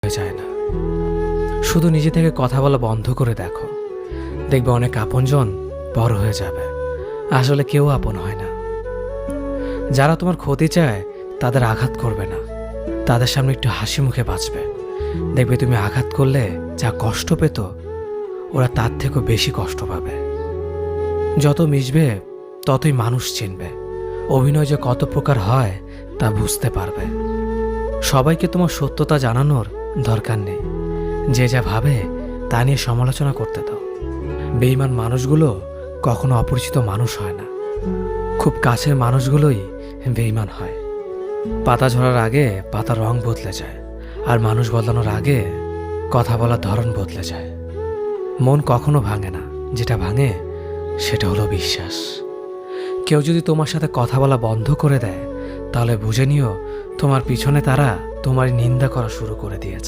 বলতে চায় না। শুধু নিজে থেকে কথা বলা বন্ধ করে দেখো, দেখবে অনেক আপনজন বড় হয়ে যাবে। আসলে কেউ আপন হয় না। যারা তোমার ক্ষতি চায় তাদের আঘাত করবে না, তাদের সামনে একটু হাসি মুখে বাঁচবে। দেখবে তুমি আঘাত করলে যা কষ্ট পেত, ওরা তার থেকেও বেশি কষ্ট পাবে। যত মিশবে ততই মানুষ চিনবে, অভিনয় যে কত প্রকার হয় তা বুঝতে পারবে। সবাইকে তোমার সত্যতা জানানোর দরকার নেই, যে যা ভাবে তা নিয়ে সমালোচনা করতে দাও। বেঈমান মানুষগুলো কখনো অপরিচিত মানুষ হয় না, খুব কাছের মানুষগুলোই বেঈমান হয়। পাতা ঝরার আগে পাতার রং বদলে যায়, আর মানুষ বদলানোর আগে কথা বলার ধরন বদলে যায়। মন কখনো ভাঙে না, যেটা ভাঙে সেটা হলো বিশ্বাস। কেউ যদি তোমার সাথে কথা বলা বন্ধ করে দেয়, তাহলে বুঝে নিও তোমার পিছনে তারা তোমার নিন্দা করা শুরু করে দিয়েছে।